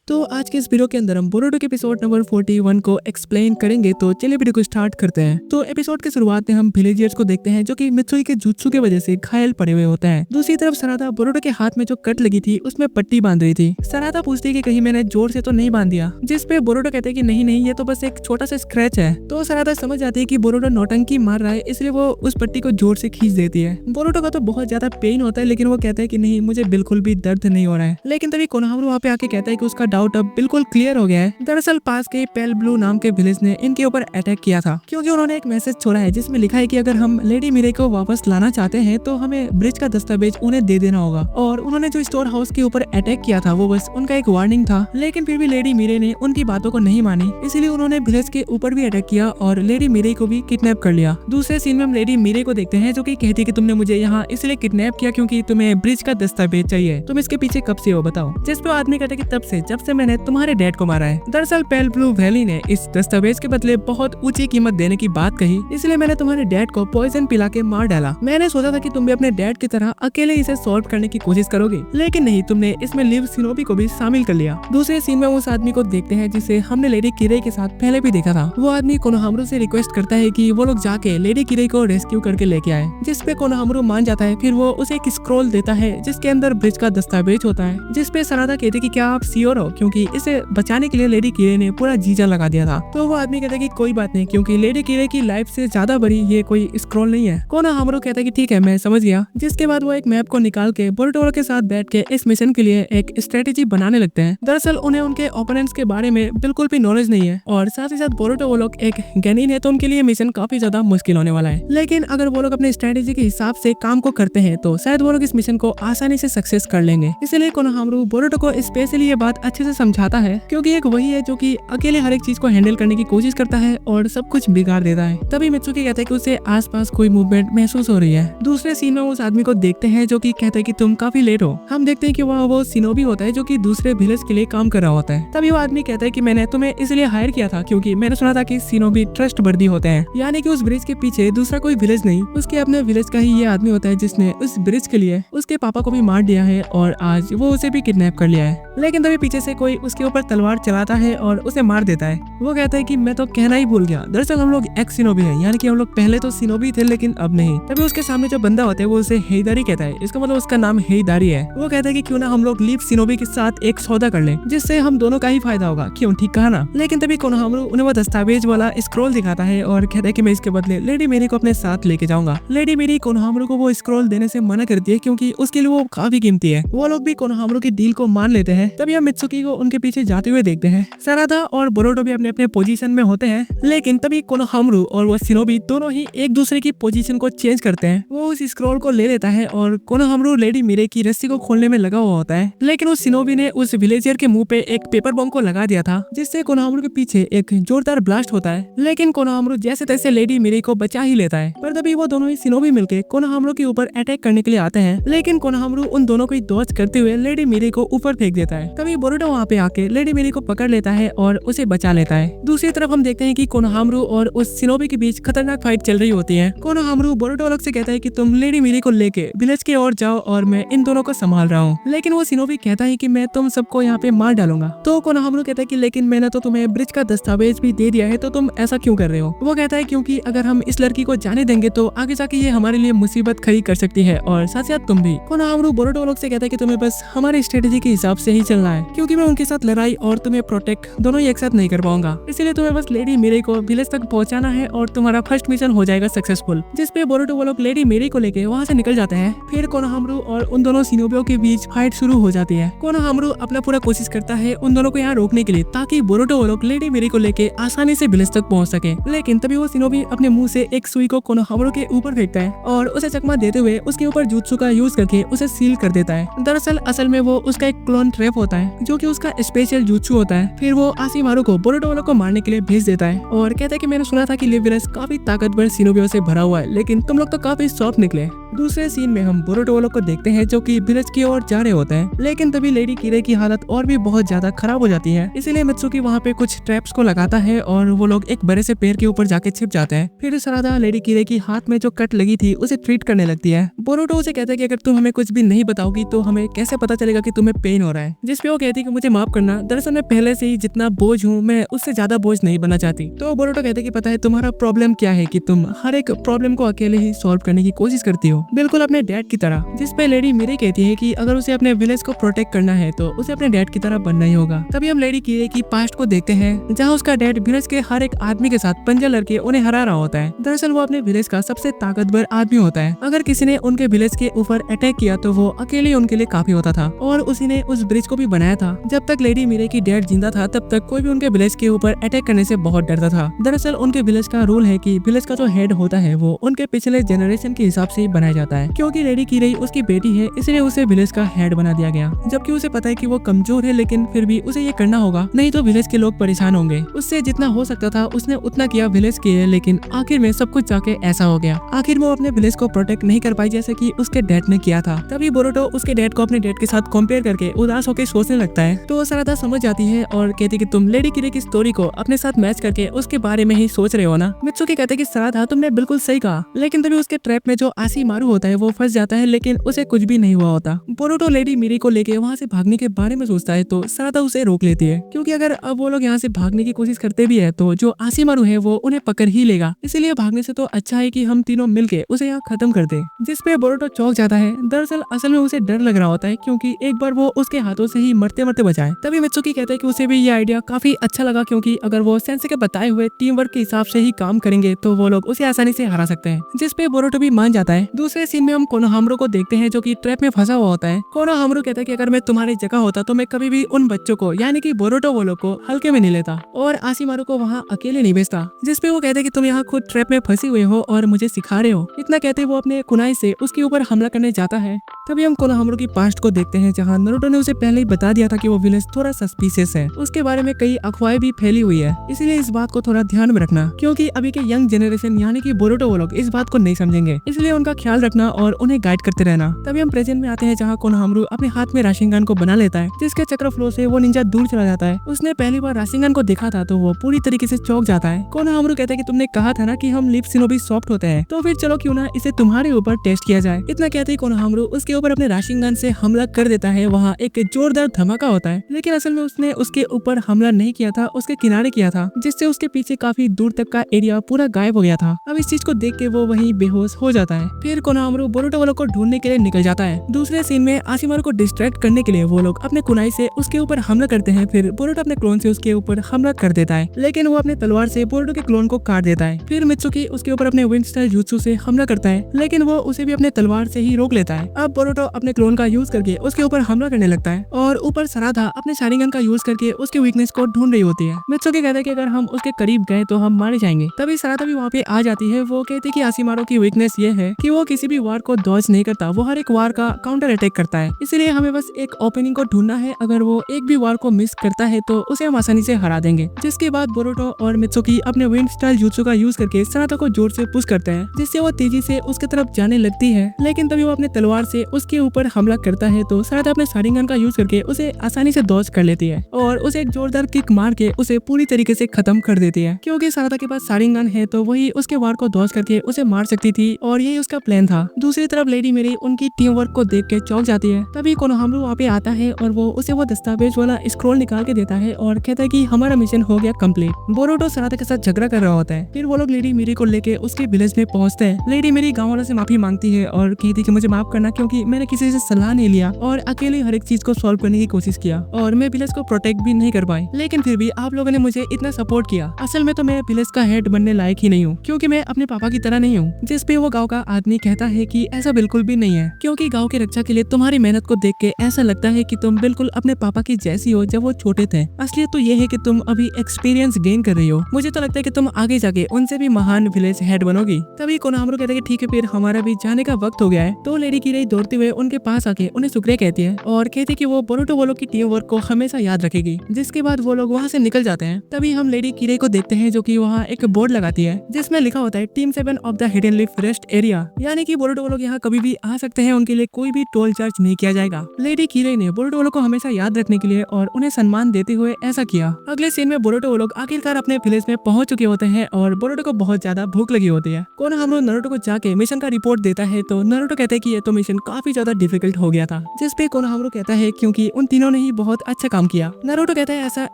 तो आज के इस वीडियो के अंदर हम बोरुतो के एपिसोड नंबर 41 को एक्सप्लेन करेंगे। तो चलिए वीडियो को स्टार्ट करते हैं। तो एपिसोड के शुरुआत में हम विलेजियर्स को देखते हैं जो कि मित्सुई के जुत्सु की वजह से घायल पड़े हुए होते हैं। दूसरी तरफ सनादा बोरुतो के हाथ में जो कट लगी थी उसमें पट्टी बांध रही थी। सनादा पूछती है कि कहीं मैंने जोर से तो नहीं बांध दिया, जिस पे बोरुतो कहते हैं कि नहीं ये तो बस एक छोटा सा स्क्रैच है। तो सनादा समझ जाती है कि बोरुतो नौटंकी मार रहा है, इसलिए वो उस पट्टी को जोर से खींच देती है। बोरुतो का तो बहुत ज्यादा पेन होता है, लेकिन वो कहता है कि नहीं, मुझे बिल्कुल भी दर्द नहीं हो रहा है। लेकिन तभी कोनोहामारू वहाँ पे आके कहता है कि उसका डाउट अब बिल्कुल क्लियर हो गया है। दरअसल पास के पेल ब्लू नाम के विलेज ने इनके ऊपर अटैक किया था, क्योंकि उन्होंने एक मैसेज छोड़ा है जिसमें लिखा है कि अगर हम लेडी मिरे को वापस लाना चाहते हैं तो हमें ब्रिज का दस्तावेज उन्हें दे देना होगा। और उन्होंने जो स्टोर हाउस के ऊपर अटैक किया था वो बस उनका एक वार्निंग था, लेकिन फिर भी लेडी मिरे ने उनकी बातों को नहीं मानी, इसीलिए उन्होंने विलेज के ऊपर भी अटैक किया और लेडी मिरे को भी किडनैप कर लिया। दूसरे सीन में हम लेडी मिरे को देखते हैं जो कि कहती है कि तुमने मुझे यहाँ इसलिए किडनैप किया क्योंकि तुम्हें ब्रिज का दस्तावेज चाहिए। तुम इसके पीछे कब से हो बताओ? जिस पे आदमी कहते कि तब से, जब से मैंने तुम्हारे डैड को मारा है। दरअसल पेल ब्लू वैली ने इस दस्तावेज के बदले बहुत ऊंची कीमत देने की बात कही, इसलिए मैंने तुम्हारे डैड को पॉइजन पिला के मार डाला। मैंने सोचा था कि तुम भी अपने डैड की तरह अकेले इसे सॉल्व करने की कोशिश करोगे, लेकिन नहीं, तुमने इसमें लिव शिनोबी को भी शामिल कर लिया। दूसरे सीन में उस आदमी को देखते हैं जिसे हमने लेडी किरे के साथ पहले भी देखा था। वो आदमी कोनोहामारू से रिक्वेस्ट करता है कि वो लोग जाके लेडी किरे को रेस्क्यू करके लेके आए, जिस पे कोनोहामारू मान जाता है। फिर वो उसे एक स्क्रॉल देता है जिसके अंदर ब्रिज का दस्तावेज होता है, जिस पे सनादा कहती कि क्या आप श्योर हो, क्योंकि इसे बचाने के लिए लेडी किरे ने पूरा जीजा लगा दिया था। तो वो आदमी कहता है कि कोई बात नहीं, क्योंकि लेडी किरे की लाइफ से ज्यादा बड़ी ये कोई स्क्रॉल नहीं है। कोनोहामारू कहता है कि ठीक है, मैं समझ गया। जिसके बाद वो एक मैप को निकाल के बोरुतो के साथ बैठ के इस मिशन के लिए एक स्ट्रेटेजी बनाने लगते हैं। दरअसल उन्हें उनके ओपोनेंट्स के बारे में बिल्कुल भी नॉलेज नहीं है, और साथ ही साथ बोरुतो वो लोग एक गैनिन है, तो उनके लिए मिशन काफी ज्यादा मुश्किल होने वाला है। लेकिन अगर वो लोग अपने स्ट्रेटेजी के हिसाब से काम को करते हैं तो शायद वो लोग इस मिशन को आसानी से सक्सेस कर लेंगे। इसलिए कोनोहामारू बोरुतो को स्पेशली ये बात अच्छे से समझाता है, क्योंकि एक वही है जो कि अकेले हर एक चीज को हैंडल करने की कोशिश करता है और सब कुछ बिगाड़ देता है। तभी मित्सुकी कहता है कि उसे आसपास कोई मूवमेंट महसूस हो रही है। दूसरे सीन में उस आदमी को देखते हैं जो कि कहता है कि तुम काफी लेट हो। हम देखते हैं कि वो शिनोबी होता है जो कि दूसरे विलेज के लिए काम कर रहा होता है। तभी वो आदमी कहता है कि मैंने तुम्हें इसलिए हायर किया था क्योंकि मैंने सुना था कि शिनोबी ट्रस्टवर्दी होते हैं, यानी कि उस ब्रिज के पीछे दूसरा कोई विलेज नहीं, उसके अपने विलेज का ही ये आदमी होता है जिसने उस ब्रिज के लिए उसके पापा को भी मार दिया है और आज वो उसे भी किडनैप कर लिया है। लेकिन तभी पीछे से कोई उसके ऊपर तलवार चलाता है और उसे मार देता है। वो कहता है कि मैं तो कहना ही भूल गया, दरअसल हम लोग एक्स शिनोबी हैं, यानी कि हम लोग पहले तो शिनोबी थे लेकिन अब नहीं। तभी उसके सामने जो बंदा होता है वो उसे हेईदारी कहता है, इसका मतलब उसका नाम हेईदारी है। वो कहता है कि क्यों ना हम लोग लीव शिनोबी के साथ एक सौदा कर लें, जिससे हम दोनों का ही फायदा होगा। क्यों, ठीक कहा ना? लेकिन तभी कोनोहामारू उन्हें वो दस्तावेज वाला स्क्रॉल दिखाता है और कहता है कि मैं इसके बदले लेडी मेरी को अपने साथ लेके जाऊंगा। लेडी मेरी कोनोहामारू को वो स्क्रॉल देने से मना करती है क्योंकि उसके लिए वो काफी कीमती है। वो लोग भी कोनोहामारू की डील को मान लेते हैं। तभी हम मित्सुकी को उनके पीछे जाते हुए देखते हैं। सनादा और बोरुतो भी अपने अपने पोजीशन में होते हैं, लेकिन तभी कोनोहामारू और वो शिनोबी दोनों ही एक दूसरे की पोजीशन को चेंज करते हैं। वो उस स्क्रॉल को ले लेता है और कोनोहामारू लेडी मिरे की रस्सी को खोलने में लगा हुआ होता है, लेकिन उस शिनोबी ने उस विलेजियर के मुंह पे एक पेपर बॉम्ब को लगा दिया था, जिससे कोनोहामारू के पीछे एक जोरदार ब्लास्ट होता है। लेकिन कोनोहामारू जैसे तैसे लेडी मिरे को बचा ही लेता है। पर तभी वो दोनों ही शिनोबी मिलकर कोनोहामारू के ऊपर अटैक करने के लिए आते हैं, लेकिन कोनोहामारू उन दोनों को डॉज करते हुए लेडी मिरे को ऊपर फेंक देता है। तभी बोरुतो वहाँ पे आके लेडी मिरे को पकड़ लेता है और उसे बचा लेता है। दूसरी तरफ हम देखते हैं कि कोनोहामारू और उस शिनोबी के बीच खतरनाक फाइट चल रही होती है। कोनोहामारू बोरुतो लोग से कहता है कि तुम लेडी मिरे को लेके विलेज के ओर जाओ और मैं इन दोनों को संभाल रहा हूँ, लेकिन वो शिनोबी कहता है कि मैं तुम सबको यहाँ पे मार डालूंगा। तो कोनोहामारू कहता है कि लेकिन मैंने तो तुम्हें ब्रिज का दस्तावेज भी दे दिया है, तो तुम ऐसा क्यों कर रहे हो? वो कहता है क्योंकि अगर हम इस लड़की को जाने देंगे तो आगे जाके ये हमारे लिए मुसीबत खड़ी कर सकती है, और साथ साथ तुम भी। कोनोहामारू बोरुतो लोग से कहता है कि तुम्हें बस हमारी स्ट्रेटेजी के हिसाब से ही चलना है, क्योंकि मैं उनके साथ लड़ाई और तुम्हें प्रोटेक्ट दोनों ही एक साथ नहीं कर पाऊंगा, इसलिए तुम्हें बस लेडी मिरे को विलेज तक पहुंचाना है और तुम्हारा फर्स्ट मिशन हो जाएगा सक्सेसफुल। जिस पे बोरुतो वो लोग लेडी मिरे को लेके वहाँ से निकल जाते हैं। फिर कोनोहामारू और उन दोनों शिनोबियों के बीच फाइट शुरू हो जाती है। कोनोहामारू अपना पूरा कोशिश करता है उन दोनों को यहाँ रोकने के लिए, ताकि बोरुतो वो लोग लेडी मिरे को लेके आसानी से विलेज तक पहुंच सके। लेकिन तभी वो शिनोबी अपने मुंह से एक सुई को कोनोहामारू के ऊपर फेंकता है और उसे चकमा देते हुए उसके ऊपर जुत्सु का यूज करके उसे सील कर देता है। दरअसल असल में वो उसका एक क्लोन ट्रैप होता है जो कि उसका स्पेशल जुत्सु होता है। फिर वो आशिमारू को बोरुतो वालों को मारने के लिए भेज देता है और कहता है कि मैंने सुना था कि लिव विलेज काफी ताकतवर शिनोबियों से भरा हुआ है, लेकिन तुम लोग तो काफी सॉफ्ट निकले। दूसरे सीन में हम बोरुटो वालों को देखते हैं जो कि विलेज की ओर जा रहे होते हैं, लेकिन तभी लेडी कीरे की हालत और भी बहुत ज्यादा खराब हो जाती है। इसीलिए मित्सुकी वहाँ पे कुछ ट्रैप्स को लगाता है और वो लोग एक बड़े से पेड़ के ऊपर जाके छिप जाते हैं। फिर सरादा लेडी कीरे की हाथ में जो कट लगी थी उसे ट्रीट करने लगती है। बोरुटो उसे कहता है कि अगर तुम हमें कुछ भी नहीं बताओगी तो हमें कैसे पता चलेगा कि तुम्हें पेन हो रहा है, जिसपे वो कहती है कि मुझे माफ करना, दरअसल मैं पहले से ही जितना बोझ हूँ मैं उससे ज्यादा बोझ नहीं बनना चाहती। तो बोरुटो कहते हैं कि पता है तुम्हारा प्रॉब्लम क्या है कि तुम हर एक प्रॉब्लम को अकेले ही सॉल्व करने की कोशिश करती हो, बिल्कुल अपने डैड की तरह। जिसपे लेडी मीरे कहती है कि अगर उसे अपने विलेज को प्रोटेक्ट करना है तो उसे अपने डैड की तरह बनना ही होगा। तभी हम लेडी कीरे की पास्ट को देखते हैं जहाँ उसका डैड विलेज के हर एक आदमी के साथ पंजा लड़के उन्हें हरा रहा होता है। दरअसल वो अपने विलेज का सबसे ताकतवर आदमी होता है। अगर किसी ने उनके विलेज के ऊपर अटैक किया तो वो अकेले उनके लिए काफी होता था और उसी ने उस ब्रिज को भी बनाया था। जब तक लेडी मीरे की डैड जिंदा था तब तक कोई भी उनके विलेज के ऊपर अटैक करने से बहुत डरता था। दरअसल उनके विलेज का रूल है कि विलेज का जो हेड होता है वो उनके पिछले जनरेशन के हिसाब से बनाया जाता है। क्योंकि लेडी कीरे उसकी बेटी है इसलिए उसे विलेज का हेड बना दिया गया, जबकि उसे पता है कि वो कमजोर है लेकिन फिर भी उसे ये करना होगा, नहीं तो विलेज के लोग परेशान होंगे। उससे जितना हो सकता था उसने उतना किया विलेज के लिए, लेकिन आखिर में सब कुछ जाके ऐसा हो गया। आखिर वो अपने विलेज को प्रोटेक्ट नहीं कर पाई जैसे कि उसके डैड ने किया था। तभी बोरुटो उसके डैड को अपने डैड के साथ कंपेयर करके उदास होकर सोचने लगता है। तो सरादा समझ जाती है और कहती कि तुम लेडी कीरे की स्टोरी को अपने साथ मैच करके उसके बारे में ही सोच रहे हो ना। मित्सुकी कहते कि सरादा तुमने बिल्कुल सही कहा, लेकिन तभी उसके ट्रैप में जो आशिमारू होता है वो फंस जाता है, लेकिन उसे कुछ भी नहीं हुआ होता। बोरुटो लेडी मीरी को लेके वहाँ से भागने के बारे में सोचता है तो सरादा उसे रोक लेती है, क्योंकि अगर अब वो लोग यहाँ से भागने की कोशिश करते भी है तो जो आशिमारू है वो उन्हें पकड़ ही लेगा। इसीलिए भागने से तो अच्छा है कि हम तीनों मिलके उसे यहाँ खत्म कर दे। जिसपे बोरुटो चौंक जाता है। दरअसल असल में उसे डर लग रहा होता है क्योंकि एक बार वो उसके हाथों से ही मरते मरते बचाए। तभी मित्सुकी कहते हैं कि उसे भी ये आइडिया काफी अच्छा लगा, क्योंकि अगर वो सेंसे के बताए हुए टीम वर्क के हिसाब से ही काम करेंगे तो वो लोग उसे आसानी से हरा सकते हैं। जिसपे बोरुटो भी मान जाता है। दूसरे सीन में हम कोनोहामारू को देखते हैं जो कि ट्रैप में फंसा हुआ होता है। कोनोहामारू कहता है कि अगर मैं तुम्हारी जगह होता तो मैं कभी भी उन बच्चों को यानी कि बोरुटो वालों को हल्के में नहीं लेता और आशिमारू को वहाँ अकेले नहीं भेजता। जिसपे वो कहते हैं कि तुम यहाँ खुद ट्रैप में फंसी हुए हो और मुझे सिखा रहे हो। इतना कहते वो अपने कुनाई से उसके ऊपर हमला करने जाता है। तभी हम कोनोहामारू की पास्ट को देखते हैं जहाँ नारुतो ने उसे पहले ही बता दिया था कि वो विलेज थोड़ा सस्पिशियस है। उसके बारे में कई अफवाहें भी फैली हुई है, इसीलिए इस बात को थोड़ा ध्यान में रखना, क्योंकि अभी के यंग जनरेशन यानी कि बोरुटो वो लोग इस बात को नहीं समझेंगे, इसलिए उनका ख्याल रखना और उन्हें गाइड करते रहना। तभी हम प्रेजेंट में आते हैं जहाँ कोनोहामारू अपने हाथ में राशिंगन को बना लेता है, जिसके चक्र फ्लो से वो निंजा दूर चला जाता है। उसने पहली बार राशिंगन को देखा था तो वो पूरी तरीके से चौंक जाता है। कोनोहामारू कहता है कि तुमने कहा था ना कि हम लिप शिनोबी सॉफ्ट होते हैं, तो फिर चलो क्यों ना इसे तुम्हारे ऊपर टेस्ट किया जाए। इतना कहते ही कोनोहामारू उसके ऊपर अपने राशिंगन से हमला कर देता है। वहाँ एक जोरदार धमाका होता है, लेकिन असल में उसने उसके ऊपर हमला नहीं किया था, उसके किनारे किया था, जिससे उसके पीछे काफी दूर तक का एरिया पूरा गायब हो गया था। अब इस चीज को देख के वो वहीं बेहोश हो जाता है। फिर कोनोहामारू बोरुटो वालों को ढूंढने के लिए निकल जाता है। दूसरे सीन में आशिमारू को डिस्ट्रैक्ट करने के लिए वो लोग अपने कुनाई से उसके ऊपर हमला करते हैं। फिर बोरुटो अपने क्लोन से उसके ऊपर हमला कर देता है, लेकिन वो अपने तलवार से बोरुटो के क्लोन को काट देता है। फिर मित्सुकी उसके ऊपर अपने विंड स्टाइल जुत्सु से हमला करता है, लेकिन वो उसे भी अपने तलवार से ही रोक लेता है। अब बोरुटो अपने क्लोन का यूज करके उसके ऊपर हमला करने लगता है और ऊपर सराधा अपने शारिंगन का यूज करके उसके वीकनेस को ढूंढ रही होती है। मित्सुकी कहता है कि अगर हम उसके करीब गए तो हम मारे जाएंगे। तभी सराधा भी वहाँ पे आ जाती है। वो कहती है कि आशिमारू की वीकनेस ये है कि वो किसी भी वार को डॉज नहीं करता, वो हर एक वार का काउंटर अटैक करता है, इसलिए हमें बस एक ओपनिंग को ढूंढना है। अगर वो एक भी वार को मिस करता है तो उसे हम आसानी से हरा देंगे। जिसके बाद बोरुटो और मित्सुकी अपने विंड स्टाइल जुत्सु का यूज करके सराधा को जोर से पुश करते हैं, जिससे वो तेजी से उसके तरफ जाने लगती है। लेकिन तभी वो अपने तलवार से उसके ऊपर हमला करता है तो सराधा अपने शारिंगन का यूज करके उसे आसानी से डॉज कर लेती है और उसे एक जोरदार किक मार के उसे पूरी तरीके से खत्म कर देती है। क्योंकि सराधा के पास शारिंगन है तो वही उसके वार को डॉज करके उसे मार सकती थी और यही उसका प्लान था। दूसरी तरफ लेडी मेरी उनकी टीम वर्क को देख के चौंक जाती है। तभी कोनोहामारू वहाँ पे आता है और वो उसे वो दस्तावेज वाला स्क्रॉल निकाल के देता है और कहता है कि हमारा मिशन हो गया कंप्लीट। बोरुटो सराधा के साथ झगड़ा कर रहा होता है। फिर वो लोग लेडी मेरी को लेके उसके विलेज में पहुंचते हैं। लेडी मेरी गाँव वालों से माफी मांगती है और कहती कि मुझे माफ करना, क्योंकि मैंने किसी से सलाह नहीं लिया और अकेले हर एक चीज को सॉल्व करने की कोशिश किया और मैं विलेज को प्रोटेक्ट भी नहीं कर पाई, लेकिन फिर भी आप लोगों ने मुझे इतना सपोर्ट किया। असल में तो मैं विलेज का हेड बनने लायक ही नहीं हूँ, क्योंकि मैं अपने पापा की तरह नहीं हूँ। जिसपे वो गाँव का आदमी कहता है कि ऐसा बिल्कुल भी नहीं है, क्योंकि गाँव की रक्षा के लिए तुम्हारी मेहनत को देख के ऐसा लगता है कि तुम बिल्कुल अपने पापा की जैसी हो जब वो छोटे थे। असलियत तो ये है कि तुम अभी एक्सपीरियंस गेन कर रही हो। मुझे तो लगता है कि तुम आगे जाके उनसे भी महान विलेज हेड बनोगी। तभी कोनोहामारू कहता है कि ठीक है, फिर हमारा भी जाने का वक्त हो गया है। तो लेडी कीरे दौड़ते हुए उनके पास आके उन्हें शुक्रिया कहती है और कहती है कि वो बोरुटो वालों की टीम वर्क को हमेशा याद रखेगी। जिसके बाद वो लोग वहाँ से निकल जाते हैं। तभी हम लेडी कीरे को देखते हैं जो कि वहाँ एक बोर्ड लगाती है जिसमें लिखा होता है team 7 of the hidden leaf rest area, यानी यानी कि बोरुतो लोग यहाँ कभी भी आ सकते हैं, उनके लिए कोई भी टोल चार्ज नहीं किया जाएगा। लेडी कीरे ने बोरुतो को हमेशा याद रखने के लिए और उन्हें सम्मान देते हुए ऐसा किया। अगले सीन में बोरुतो लोग आखिरकार अपने विलेज में पहुंच चुके होते हैं और बोरुतो को बहुत ज्यादा भूख लगी होती है। कोनोहामारू नारुतो को जाके मिशन का रिपोर्ट देता है तो नारुतो कहते हैं कि ये तो मिशन काफी ज्यादा डिफिकल्ट हो गया था, जिस पे कोनोहामारू कहता है क्योंकि उन तीनों ने ही बहुत अच्छा काम किया। नारुतो कहता है ऐसा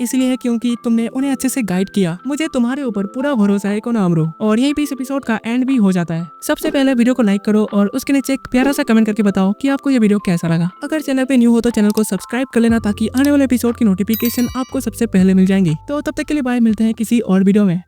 इसलिए है क्योंकि तुमने उन्हें अच्छे से गाइड किया, मुझे तुम्हारे ऊपर पूरा भरोसा है कोनोहामारू। और यहीं पे इस एपिसोड का एंड भी हो जाता है। सबसे पहले वीडियो को लाइक करो और उसके नीचे एक प्यारा सा कमेंट करके बताओ कि आपको ये वीडियो कैसा लगा। अगर चैनल पे न्यू हो तो चैनल को सब्सक्राइब कर लेना ताकि आने वाले एपिसोड की नोटिफिकेशन आपको सबसे पहले मिल जाएंगी। तो तब तक के लिए बाय, मिलते हैं किसी और वीडियो में।